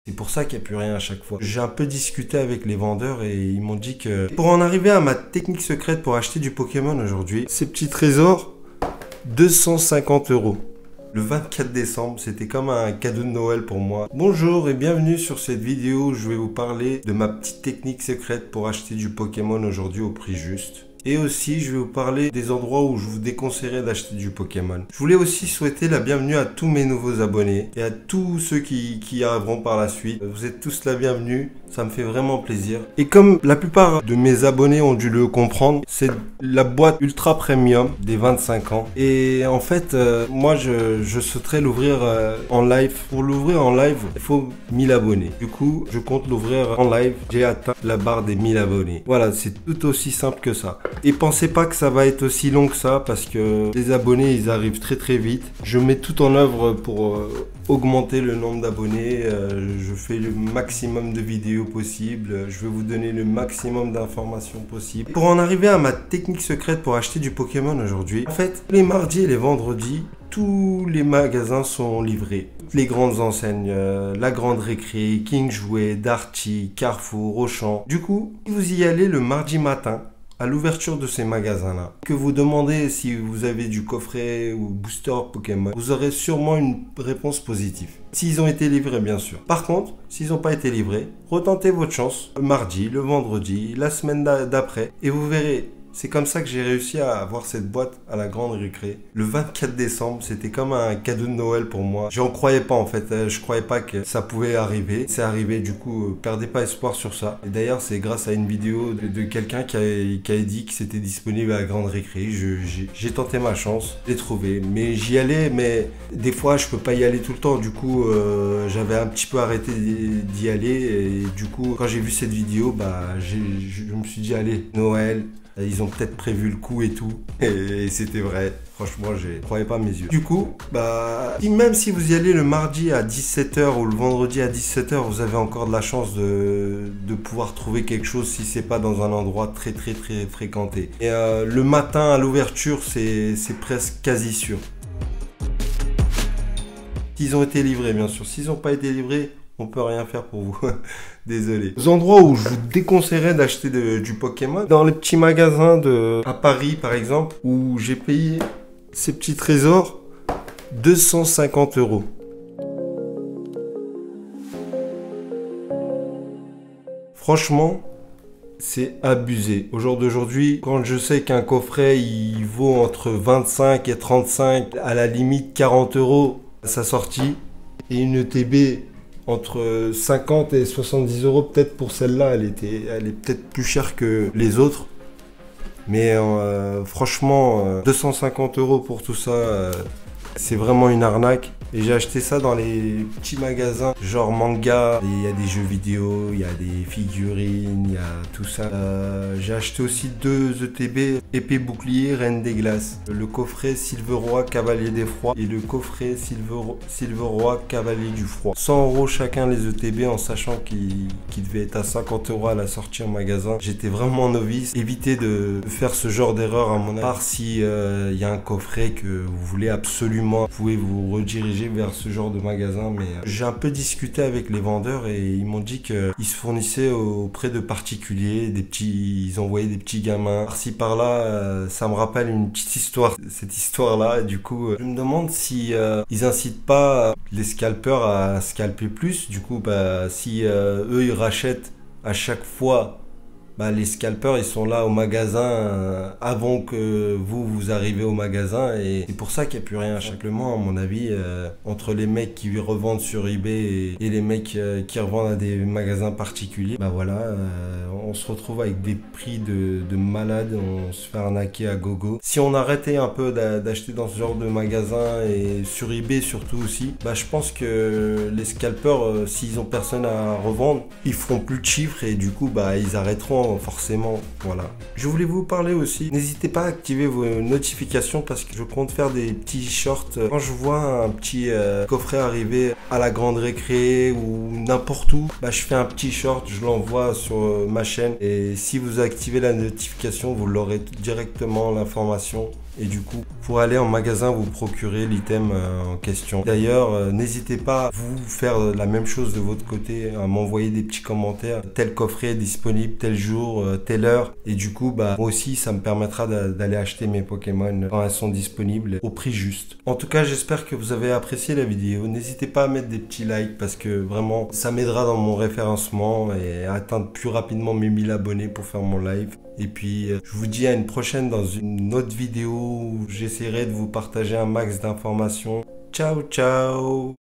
C'est pour ça qu'il n'y a plus rien à chaque fois. J'ai un peu discuté avec les vendeurs et ils m'ont dit que pour en arriver à ma technique secrète pour acheter du Pokémon aujourd'hui, ces petits trésors, 250 €. Le 24 décembre, c'était comme un cadeau de Noël pour moi. Bonjour et bienvenue sur cette vidéo où je vais vous parler de ma petite technique secrète pour acheter du Pokémon aujourd'hui au prix juste. Et aussi, je vais vous parler des endroits où je vous déconseillerais d'acheter du Pokémon. Je voulais aussi souhaiter la bienvenue à tous mes nouveaux abonnés et à tous ceux qui arriveront par la suite. Vous êtes tous la bienvenue, ça me fait vraiment plaisir. Et comme la plupart de mes abonnés ont dû le comprendre, c'est la boîte ultra premium des 25 ans. Et en fait, moi, je souhaiterais l'ouvrir en live. Pour l'ouvrir en live, il faut 1000 abonnés. Du coup, je compte l'ouvrir en live. J'ai atteint la barre des 1000 abonnés. Voilà, c'est tout aussi simple que ça. Et pensez pas que ça va être aussi long que ça parce que les abonnés ils arrivent très vite. Je mets tout en œuvre pour augmenter le nombre d'abonnés. Je fais le maximum de vidéos possibles. Je vais vous donner le maximum d'informations possibles. Pour en arriver à ma technique secrète pour acheter du Pokémon aujourd'hui, en fait, les mardis et les vendredis, tous les magasins sont livrés. Les grandes enseignes, la Grande Récré, King Jouet, Darty, Carrefour, Auchan. Du coup, si vous y allez le mardi matin, à l'ouverture de ces magasins-là, que vous demandez si vous avez du coffret ou booster Pokémon, vous aurez sûrement une réponse positive. S'ils ont été livrés, bien sûr. Par contre, s'ils n'ont pas été livrés, retentez votre chance le mardi, le vendredi, la semaine d'après, et vous verrez. C'est comme ça que j'ai réussi à avoir cette boîte à la Grande Récré. Le 24 décembre, c'était comme un cadeau de Noël pour moi. J'en croyais pas en fait, je croyais pas que ça pouvait arriver. C'est arrivé, du coup, perdez pas espoir sur ça. Et d'ailleurs, c'est grâce à une vidéo de quelqu'un qui a dit que c'était disponible à la Grande Récré. J'ai tenté ma chance, j'ai trouvé. Mais j'y allais, mais des fois, je peux pas y aller tout le temps. Du coup, j'avais un petit peu arrêté d'y aller. Et du coup, quand j'ai vu cette vidéo, bah, je me suis dit, allez, Noël. Ils ont peut-être prévu le coup et tout. Et c'était vrai. Franchement, je croyais pas à mes yeux. Du coup, bah, même si vous y allez le mardi à 17 h ou le vendredi à 17 h, vous avez encore de la chance de pouvoir trouver quelque chose si c'est pas dans un endroit très fréquenté. Et le matin à l'ouverture, c'est presque quasi sûr. S'ils ont été livrés, bien sûr. S'ils n'ont pas été livrés, on peut rien faire pour vous. Désolé. Les endroits où je vous déconseillerais d'acheter du Pokémon, dans les petits magasins à Paris par exemple, où j'ai payé ces petits trésors 250 €. Franchement, c'est abusé. Au jour d'aujourd'hui, quand je sais qu'un coffret il vaut entre 25 et 35, à la limite 40 € à sa sortie, et une ETB entre 50 et 70 € peut-être pour celle-là, elle est peut-être plus chère que les autres. Mais franchement, 250 € pour tout ça, c'est vraiment une arnaque. Et j'ai acheté ça dans les petits magasins, genre manga. Il y a des jeux vidéo, il y a des figurines, il y a tout ça. J'ai acheté aussi 2 ETB, épée bouclier, reine des glaces. Le coffret Silveroi, cavalier des froids. Et le coffret Silveroi, cavalier du froid. 100 € chacun les ETB en sachant qu'il devait être à 50 € à la sortie en magasin. J'étais vraiment novice. Évitez de faire ce genre d'erreur à mon avis. À part si il y a un coffret que vous voulez absolument, vous pouvez vous rediriger vers ce genre de magasin, mais j'ai un peu discuté avec les vendeurs et ils m'ont dit qu'ils se fournissaient auprès de particuliers, ils envoyaient des petits gamins par-ci par-là. Ça me rappelle une petite histoire, cette histoire-là. Du coup, je me demande si ils incitent pas les scalpeurs à scalper plus. Du coup, bah, si eux ils rachètent à chaque fois. Bah, les scalpeurs ils sont là au magasin avant que vous arrivez au magasin et c'est pour ça qu'il n'y a plus rien. Simplement à mon avis entre les mecs qui revendent sur eBay et les mecs qui revendent à des magasins particuliers, bah voilà, on se retrouve avec des prix de malades, on se fait arnaquer à gogo. Si on arrêtait un peu d'acheter dans ce genre de magasin et sur eBay surtout aussi, bah je pense que les scalpeurs s'ils ont personne à revendre, ils feront plus de chiffres et du coup bah ils arrêteront forcément. Voilà. Je voulais vous parler aussi. N'hésitez pas à activer vos notifications parce que je compte faire des petits shorts. Quand je vois un petit coffret arriver à la Grande Récré ou n'importe où, bah, je fais un petit short, je l'envoie sur ma chaîne et si vous activez la notification, vous l'aurez directement l'information. Et du coup, vous pour aller en magasin vous procurer l'item en question. D'ailleurs, n'hésitez pas à vous faire la même chose de votre côté, à m'envoyer des petits commentaires. Tel coffret est disponible tel jour, telle heure. Et du coup, moi aussi, ça me permettra d'aller acheter mes Pokémon quand elles sont disponibles au prix juste. En tout cas, j'espère que vous avez apprécié la vidéo. N'hésitez pas à mettre des petits likes parce que vraiment, ça m'aidera dans mon référencement et à atteindre plus rapidement mes 1000 abonnés pour faire mon live. Et puis, je vous dis à une prochaine dans une autre vidéo où j'essaierai de vous partager un max d'informations. Ciao, ciao!